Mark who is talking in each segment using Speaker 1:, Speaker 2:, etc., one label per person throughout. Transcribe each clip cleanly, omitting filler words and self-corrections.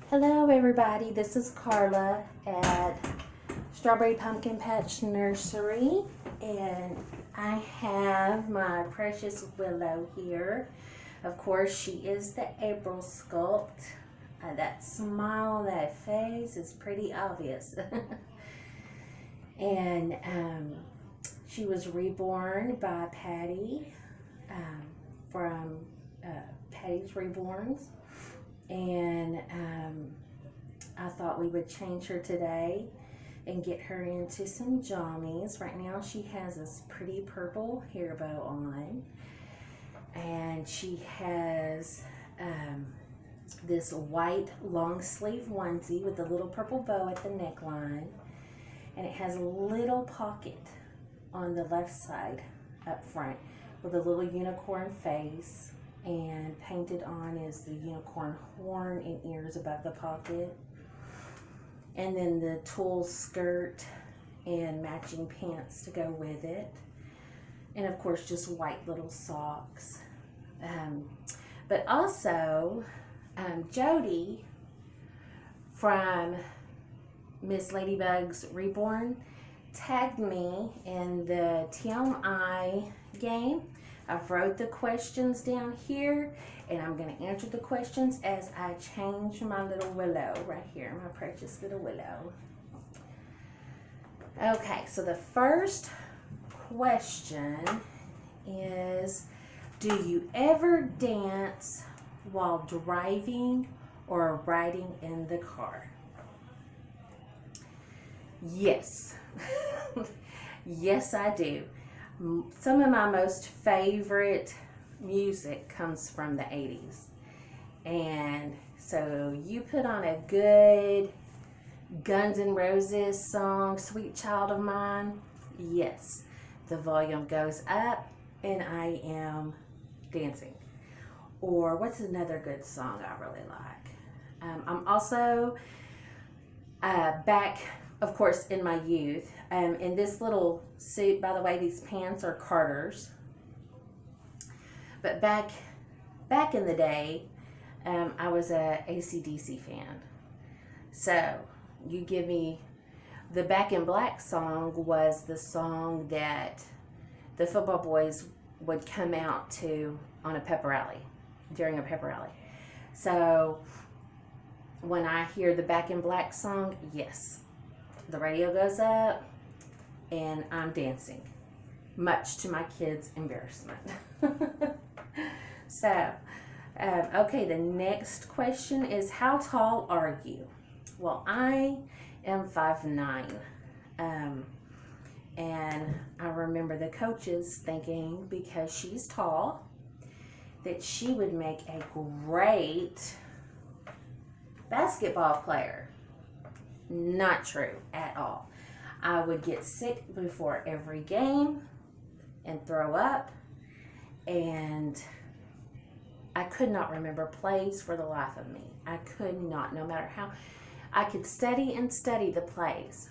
Speaker 1: Hello everybody, this is Carla at Strawberry Pumpkin Patch Nursery, and I have my precious Willow here. Of course, she is the April sculpt. That smile, that face is pretty obvious. And she was reborn by Patti from Patti's Reborns. And I thought we would change her today and get her into some jammies. Right now she has this pretty purple hair bow on, and she has this white long sleeve onesie with a little purple bow at the neckline, and it has a little pocket on the left side up front with a little unicorn face, and painted on is the unicorn horn and ears above the pocket, and then the tulle skirt and matching pants to go with it, and of course just white little socks. But also Jody from Miss Ladybug's Reborn tagged me in the TMI game. I've wrote the questions down here, and I'm going to answer the questions as I change my little Willow right here, my precious little Willow. Okay, so the first question is, do you ever dance while driving or riding in the car? Yes. Yes, I do. Some of my most favorite music comes from the 80s. And so you put on a good Guns N' Roses song, Sweet Child of Mine, yes, the volume goes up and I am dancing. Or what's another good song I really like? I'm also back, of course, in my youth. In this little suit, by the way, these pants are Carter's. But back in the day, I was a AC/DC fan. So you give me the Back in Black song was the song that the football boys would come out to on a pep rally, during a pep rally. So when I hear the Back in Black song, yes, the radio goes up and I'm dancing, much to my kids' embarrassment. So, okay, the next question is, how tall are you? Well, I am 5'9". And I remember the coaches thinking, because she's tall, that she would make a great basketball player. Not true at all. I would get sick before every game and throw up, and I could not remember plays for the life of me. I could not, no matter how. I could study and study the plays,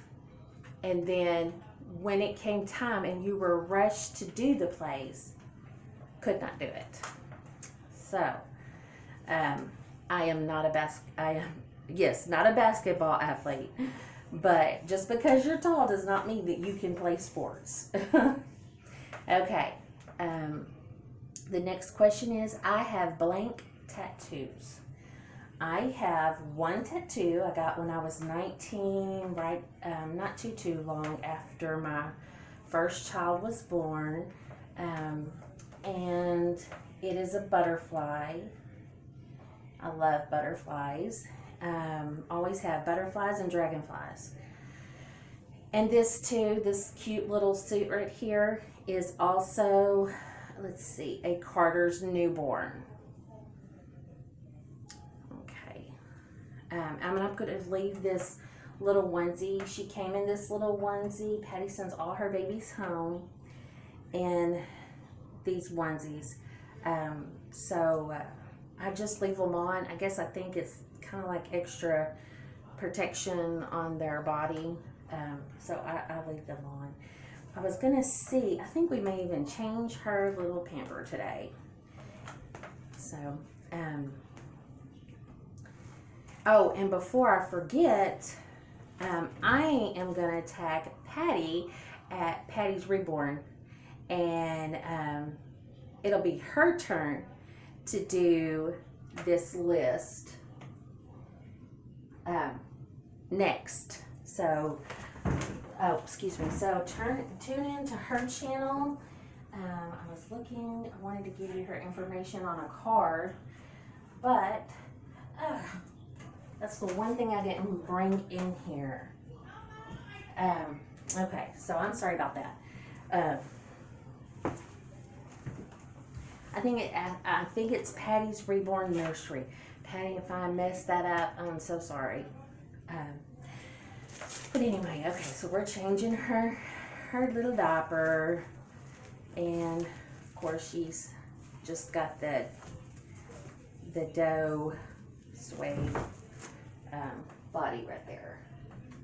Speaker 1: and then when it came time and you were rushed to do the plays, could not do it. So I am not not a basketball athlete, but just because you're tall does not mean that you can play sports. Okay, the next question is, I have blank tattoos. I have one tattoo I got when I was 19, right, not too long after my first child was born, and it is a butterfly. I love butterflies. Always have butterflies and dragonflies. And this too, this cute little suit right here is also, let's see, a Carter's newborn. Okay. I'm not going to leave this little onesie. She came in this little onesie. Patti sends all her babies home in these onesies. So I just leave them on. I guess I think it's kind of like extra protection on their body. So I leave them on. I was going to see, I think we may even change her little pamper today. So Oh, and before I forget, I am going to tag Patti at Patty's Reborn, and it'll be her turn to do this list next. So, oh, excuse me. So tune in to her channel. I was looking, I wanted to give you her information on a card, but that's the one thing I didn't bring in here. Okay, so I'm sorry about that. I think it's Patty's Reborn Nursery. Patti, if I messed that up, I'm so sorry. But anyway, okay, so we're changing her little diaper. And of course she's just got the doe suede body right there.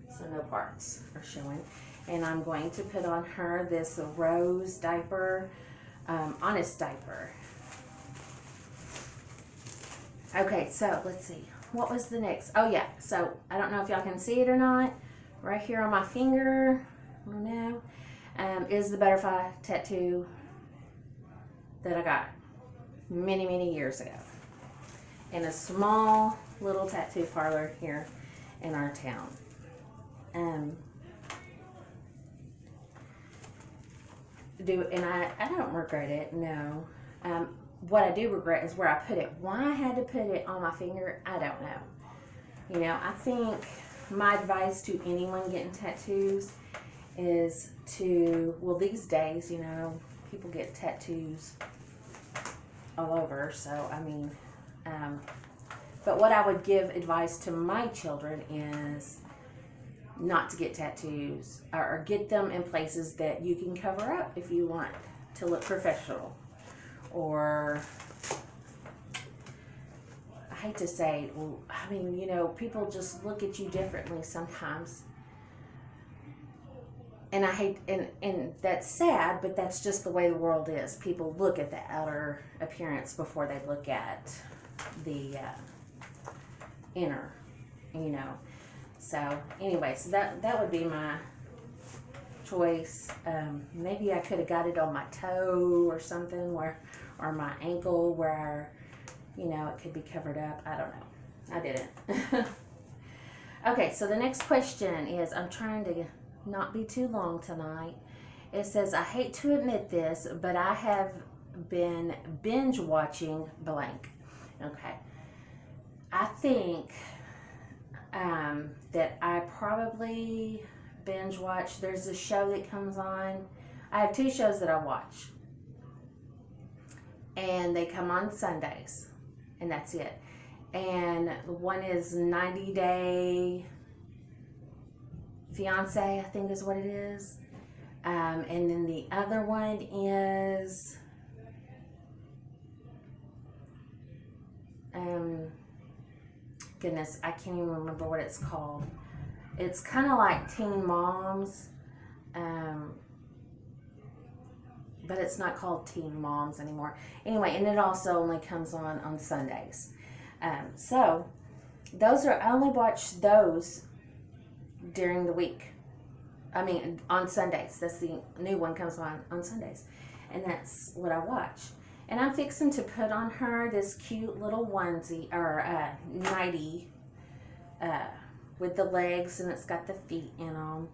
Speaker 1: So no parts are showing. And I'm going to put on her this rose diaper, Honest diaper. Okay, so let's see. What was the next? Oh yeah, so I don't know if y'all can see it or not. Right here on my finger, I don't know. Is the butterfly tattoo that I got many, many years ago in a small little tattoo parlor here in our town. I don't regret it, no. What I do regret is where I put it. Why I had to put it on my finger, I don't know. You know, I think my advice to anyone getting tattoos is to, well, these days, you know, people get tattoos all over, so I mean, but what I would give advice to my children is not to get tattoos, or get them in places that you can cover up if you want to look professional. Or, I hate to say, well, I mean, you know, people just look at you differently sometimes. And I hate, and that's sad, but that's just the way the world is. People look at the outer appearance before they look at the inner, you know. So, anyway, so that would be my choice. Maybe I could have got it on my toe or something, or my ankle where, you know, it could be covered up. I don't know. I didn't. Okay, so the next question is, I'm trying to not be too long tonight. It says, I hate to admit this, but I have been binge watching blank. Okay. I think that I probably binge watch. There's a show that comes on. I have two shows that I watch. And they come on Sundays. And that's it. And one is 90 Day Fiance, I think is what it is. And then the other one is goodness, I can't even remember what it's called. It's kind of like Teen Moms, but it's not called Teen Moms anymore. Anyway, and it also only comes on Sundays. So those are, I only watch those during the week. I mean, on Sundays. That's the new one comes on Sundays. And that's what I watch. And I'm fixing to put on her this cute little onesie, or nightie, with the legs, and it's got the feet in them.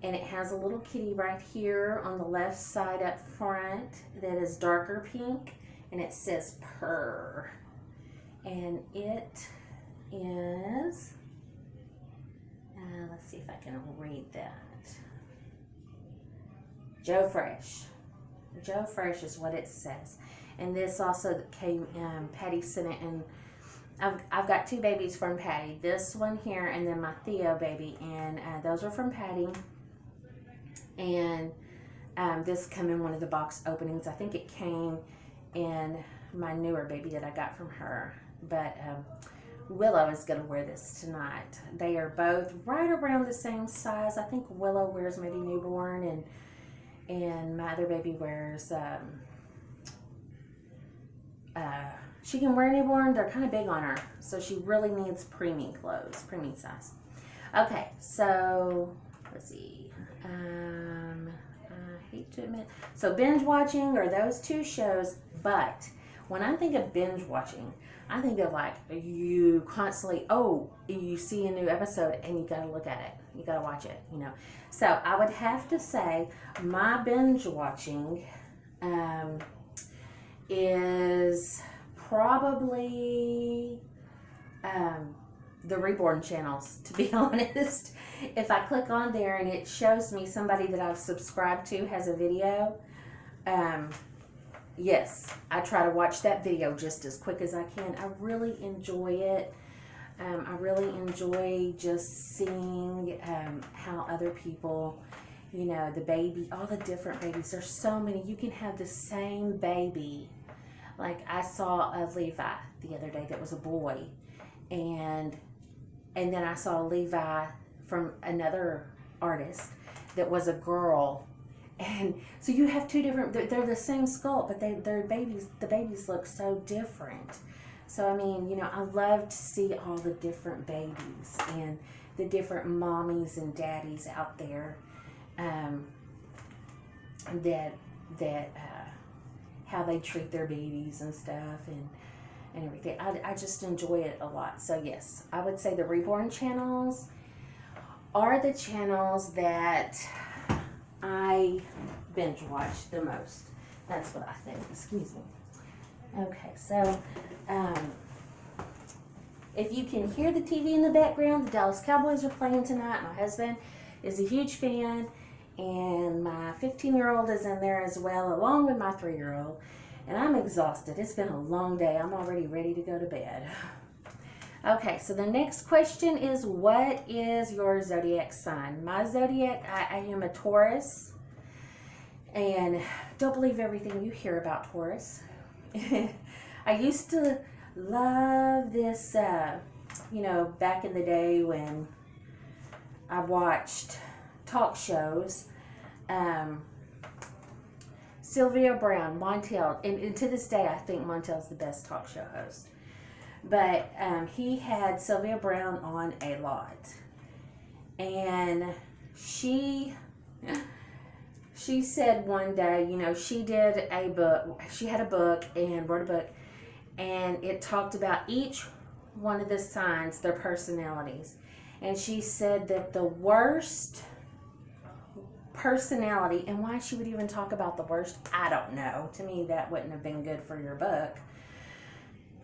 Speaker 1: And it has a little kitty right here on the left side up front that is darker pink, and it says purr. And it is, let's see if I can read that. Joe Fresh. Joe Fresh is what it says. And this also came, Patti sent it, and I've got two babies from Patti. This one here, and then my Theo baby, and those are from Patti. And this came in one of the box openings. I think it came in my newer baby that I got from her. But Willow is going to wear this tonight. They are both right around the same size. I think Willow wears maybe newborn, and my other baby wears she can wear newborn. They're kind of big on her, so she really needs preemie clothes, preemie size. Okay, so let's see. I hate to admit, so binge watching are those two shows. But when I think of binge watching, I think of like you constantly, you see a new episode and you gotta look at it, you gotta watch it, you know. So I would have to say my binge watching is probably the Reborn channels, to be honest. If I click on there and it shows me somebody that I've subscribed to has a video, yes, I try to watch that video just as quick as I can. I really enjoy it. I really enjoy just seeing how other people, you know, the baby, all the different babies. There's so many. You can have the same baby. Like I saw a Levi the other day that was a boy, and then I saw a Levi from another artist that was a girl. And so you have two different, they're the same sculpt, but the babies look so different. So, I mean, you know, I love to see all the different babies and the different mommies and daddies out there how they treat their babies and stuff and everything. I just enjoy it a lot. So, yes, I would say the Reborn channels are the channels that I binge watch the most. That's what I think. Excuse me. Okay, so if you can hear the TV in the background, the Dallas Cowboys are playing tonight. My husband is a huge fan, and my 15-year-old is in there as well, along with my 3-year-old. And I'm exhausted. It's been a long day. I'm already ready to go to bed. Okay, so the next question is, what is your zodiac sign? My zodiac, I am a Taurus. And don't believe everything you hear about Taurus. I used to love this, you know, back in the day when I watched talk shows. Sylvia Brown, Montel, and to this day I think Montel's the best talk show host. But he had Sylvia Brown on a lot. And she said one day, you know, she did a book. She had a book and wrote a book. And it talked about each one of the signs, their personalities. And she said that the worst personality, and why she would even talk about the worst, I don't know. To me, that wouldn't have been good for your book.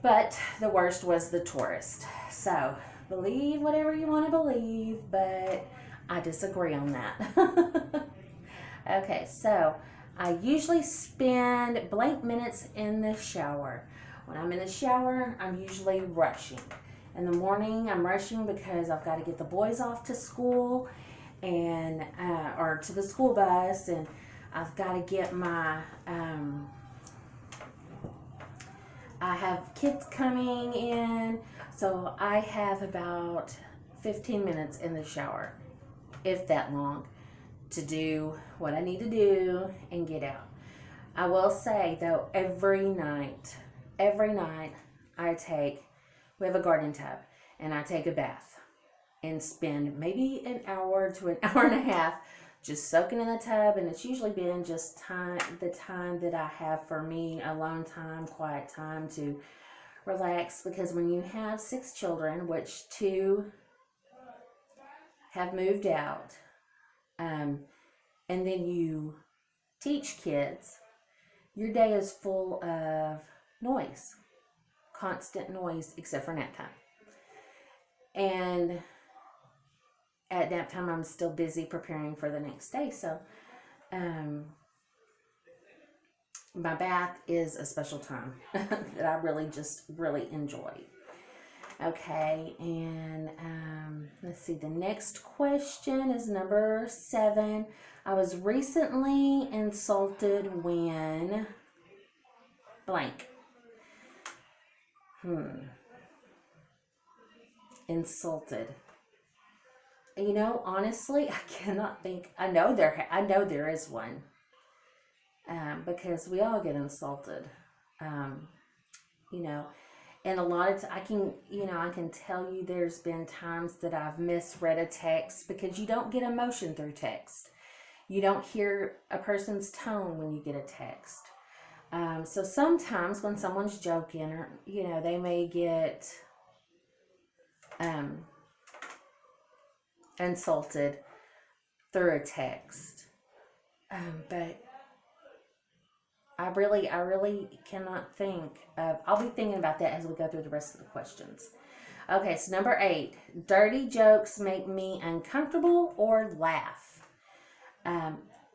Speaker 1: But the worst was the Taurus. So, believe whatever you want to believe, but I disagree on that. Okay, so I usually spend blank minutes in the shower. When I'm in the shower, I'm usually rushing. In the morning, I'm rushing because I've got to get the boys off to school and or to the school bus, and I've got to get my I have kids coming in, so I have about 15 minutes in the shower, if that long, to do what I need to do and get out. I will say, though, every night, we have a garden tub, and I take a bath and spend maybe an hour to an hour and a half just soaking in the tub, and it's usually been just the time that I have for me, alone time, quiet time to relax, because when you have 6 children, which 2 have moved out, and then you teach kids, your day is full of noise, constant noise, except for nap time. And at nap time, I'm still busy preparing for the next day. So, my bath is a special time that I really enjoy. Okay, and let's see. The next question is number 7. I was recently insulted when blank. Insulted. You know, honestly, I cannot think. I know there is one, because we all get insulted. you know. And a lot of I can, I can tell you there's been times that I've misread a text because you don't get emotion through text. You don't hear a person's tone when you get a text. So sometimes when someone's joking, or they may get insulted through a text. But I really cannot think of. I'll be thinking about that as we go through the rest of the questions. Okay, so number 8, dirty jokes make me uncomfortable or laugh.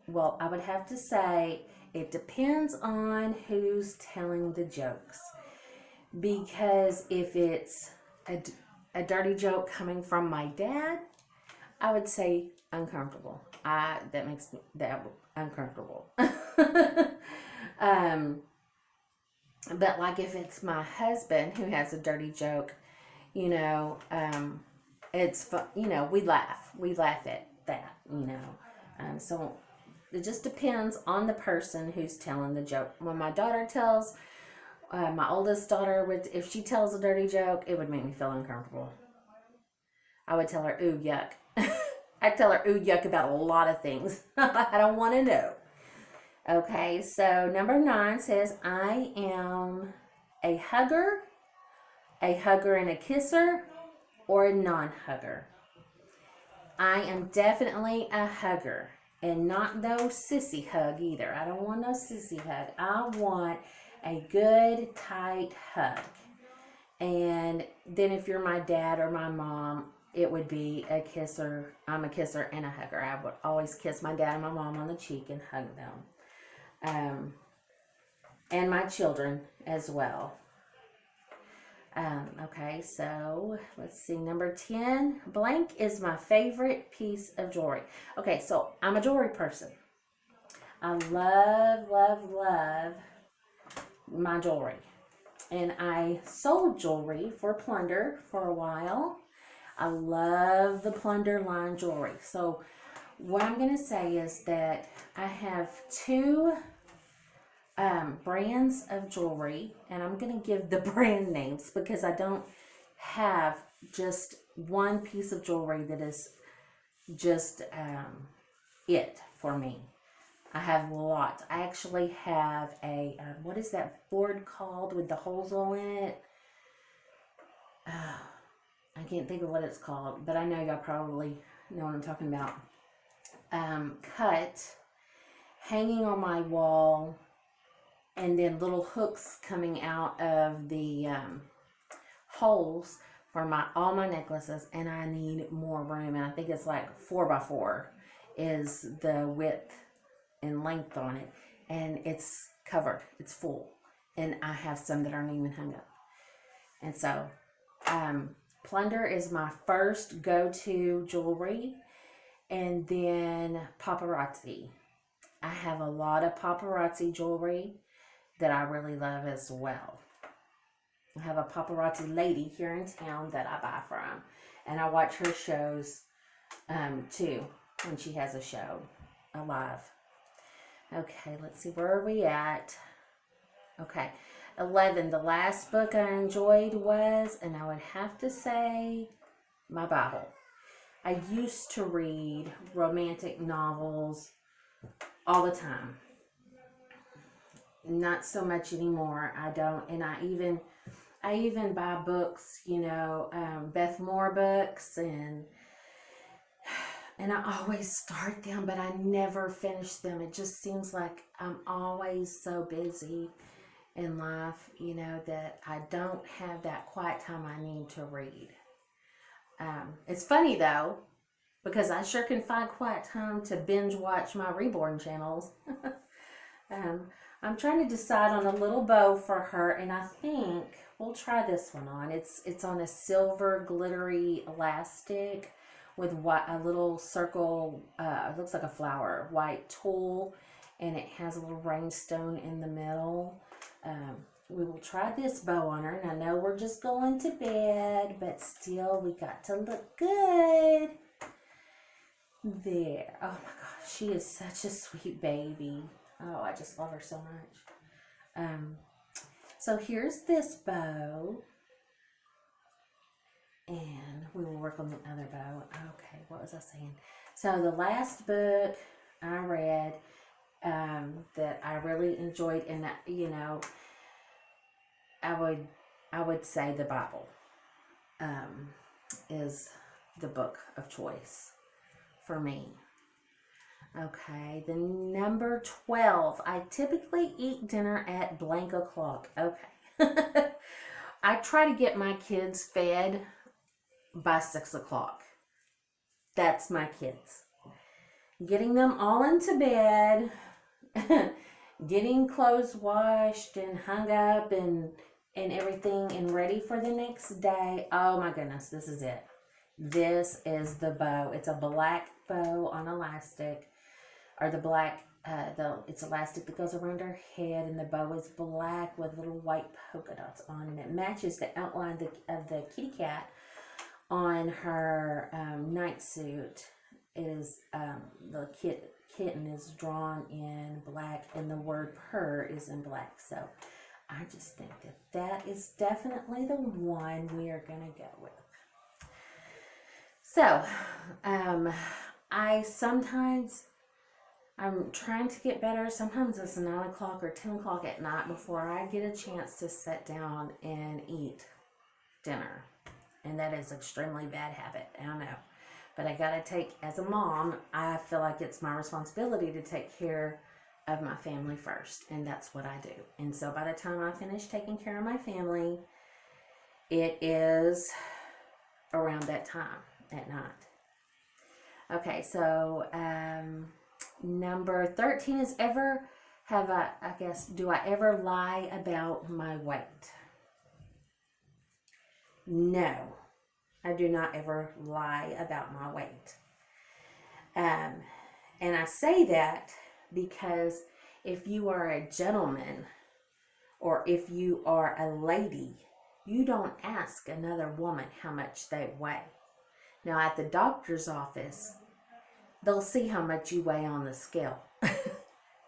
Speaker 1: Well, I would have to say it depends on who's telling the jokes. Because if it's a dirty joke coming from my dad, I would say uncomfortable. That makes me uncomfortable. But like if it's my husband who has a dirty joke, it's fun. We laugh at that. So it just depends on the person who's telling the joke. When my daughter tells, my oldest daughter, if she tells a dirty joke, it would make me feel uncomfortable. I would tell her, ooh, yuck. I'd tell her, ooh, yuck about a lot of things. I don't want to know. Okay, so number 9 says, I am a hugger and a kisser, or a non-hugger. I am definitely a hugger, and not no sissy hug either. I don't want no sissy hug. I want a good, tight hug. And then if you're my dad or my mom, it would be a kisser. I'm a kisser and a hugger. I would always kiss my dad and my mom on the cheek and hug them. And my children as well. Okay, so let's see. Number 10, blank is my favorite piece of jewelry. Okay, so I'm a jewelry person. I love my jewelry. And I sold jewelry for Plunder for a while. I love the Plunder line jewelry. So what I'm going to say is that I have 2 brands of jewelry, and I'm going to give the brand names because I don't have just one piece of jewelry that is just it for me. I have lots. I actually have a, what is that board called with the holes all in it? I can't think of what it's called, but I know y'all probably know what I'm talking about. Cut, hanging on my wall, and then little hooks coming out of the holes for all my necklaces, and I need more room, and I think it's like 4x4 is the width and length on it, and it's covered, it's full, and I have some that aren't even hung up. And so Plunder is my first go-to jewelry, and then paparazzi. I have a lot of paparazzi jewelry that I really love as well. I have a paparazzi lady here in town that I buy from, and I watch her shows too when she has a show live. Okay, let's see, where are we at? Okay, 11, the last book I enjoyed was, and I would have to say, my Bible. I used to read romantic novels all the time. Not so much anymore. I don't, and I even buy books, Beth Moore books, and I always start them, but I never finish them. It just seems like I'm always so busy in life, that I don't have that quiet time I need to read. It's funny though, because I sure can find quiet time to binge watch my Reborn channels. I'm trying to decide on a little bow for her, and I think we'll try this one on. It's on a silver glittery elastic with a little circle, it looks like a flower, white tulle, and it has a little rhinestone in the middle. We will try this bow on her, and I know we're just going to bed, but still we got to look good. There. Oh my gosh, she is such a sweet baby. Oh, I just love her so much. So here's this bow. And we will work on the other bow. Okay, what was I saying? So the last book I read that I really enjoyed, and you know, I would say the Bible is the book of choice for me. Okay, the number 12. I typically eat dinner at blank o'clock. Okay. I try to get my kids fed by 6 o'clock. That's my kids. Getting them all into bed, getting clothes washed and hung up and everything and ready for the next day. Oh my goodness, this is it. This is the bow. It's a black bow on elastic, or the black, it's elastic that goes around her head, and the bow is black with little white polka dots on, and it matches the outline of the kitty cat on her night suit. It is the kitten is drawn in black, and the word purr is in black. So I just think that is definitely the one we are going to go with. So I'm trying to get better. Sometimes it's 9 o'clock or 10 o'clock at night before I get a chance to sit down and eat dinner. And that is an extremely bad habit, I know. But I gotta as a mom, I feel like it's my responsibility to take care of my family first. And that's what I do. And so by the time I finish taking care of my family, it is around that time at night. Okay, so number 13 is do I ever lie about my weight? No, I do not ever lie about my weight. And I say that because if you are a gentleman or if you are a lady, you don't ask another woman how much they weigh. Now at the doctor's office, they'll see how much you weigh on the scale.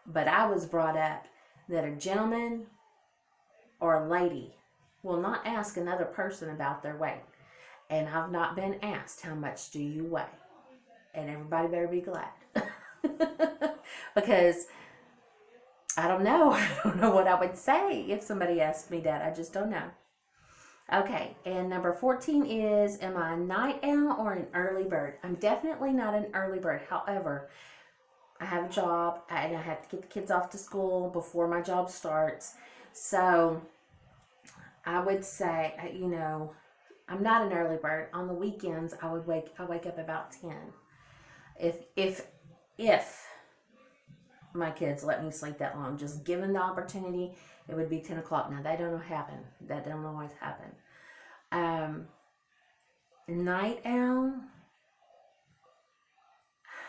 Speaker 1: But I was brought up that a gentleman or a lady will not ask another person about their weight. And I've not been asked, how much do you weigh? And everybody better be glad. Because I don't know. I don't know what I would say if somebody asked me that. I just don't know. Okay, and number 14 is, am I a night owl or an early bird? I'm definitely not an early bird. However, I have a job and I have to get the kids off to school before my job starts. So I would say, you know, I'm not an early bird. On the weekends, I wake up about 10. If my kids let me sleep that long, just given the opportunity, it would be 10 o'clock. Now, that don't happen. That don't always happen. Night owl,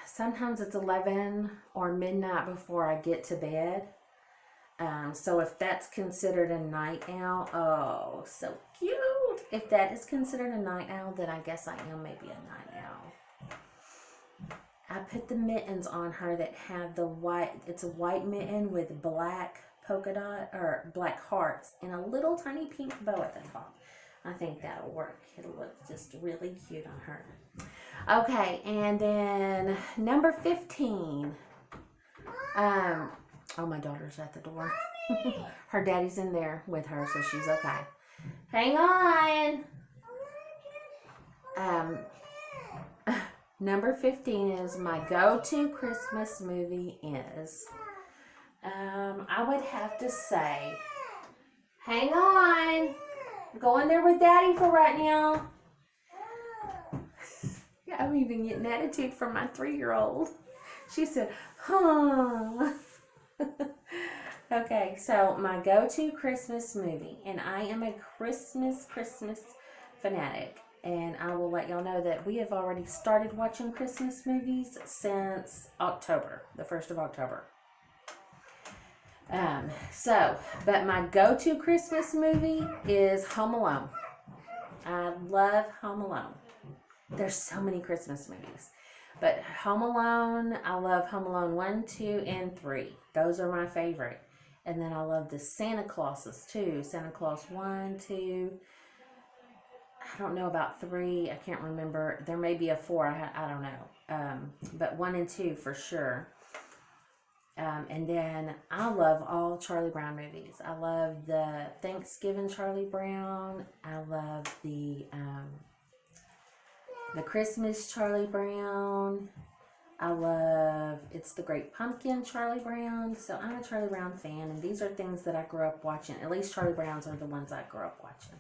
Speaker 1: sometimes it's 11 or midnight before I get to bed. So if that's considered a night owl, oh, so cute. If that is considered a night owl, then I guess I am maybe a night owl. I put the mittens on her that have it's a white mitten with black polka dot or black hearts and a little tiny pink bow at the top. I think that'll work. It'll look just really cute on her. Okay, and then number 15. Oh, my daughter's at the door. Her daddy's in there with her, so she's okay. Hang on. Number 15 is my go-to Christmas movie is, I would have to say, hang on. Go in there with Daddy for right now. I'm even getting attitude from my 3-year-old. She said, huh. Okay, so my go-to Christmas movie, and I am a Christmas fanatic, and I will let y'all know that we have already started watching Christmas movies since October, the 1st of October. But my go-to Christmas movie is Home Alone. I love Home Alone. There's so many Christmas movies. But Home Alone, I love Home Alone 1, 2, and 3. Those are my favorite. And then I love the Santa Clauses too. Santa Claus 1, 2. I don't know about 3. I can't remember. There may be a 4. I don't know. But 1 and 2 for sure. And then I love all Charlie Brown movies. I love the Thanksgiving Charlie Brown. I love the Christmas Charlie Brown. I love It's the Great Pumpkin Charlie Brown. So I'm a Charlie Brown fan, and these are things that I grew up watching. At least Charlie Browns are the ones I grew up watching.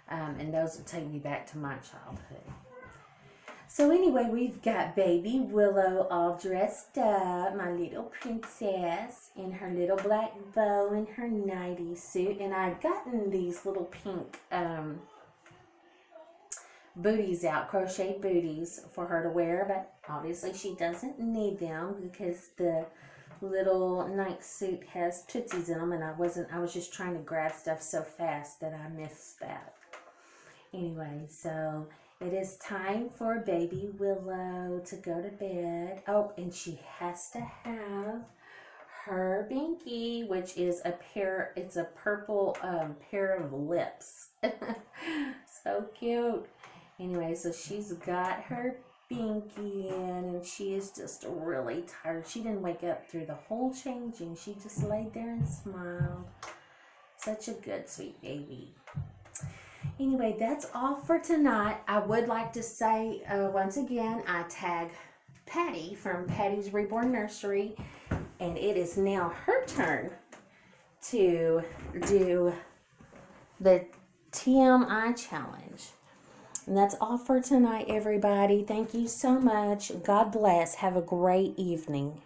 Speaker 1: And those will take me back to my childhood. So anyway, we've got baby Willow all dressed up, my little princess, in her little black bow and her nightie suit. And I've gotten these little pink booties out, crochet booties for her to wear, but obviously she doesn't need them because the little night suit has tootsies in them, and I was just trying to grab stuff so fast that I missed that. Anyway, so it is time for baby Willow to go to bed. Oh, and she has to have her binky, which is it's a purple pair of lips. So cute. Anyway, so she's got her binky in, and she is just really tired. She didn't wake up through the whole changing. She just laid there and smiled. Such a good, sweet baby. Anyway, that's all for tonight. I would like to say, once again, I tag Patti from Patti's Reborn Nursery, and it is now her turn to do the TMI challenge. And that's all for tonight, everybody. Thank you so much. God bless. Have a great evening.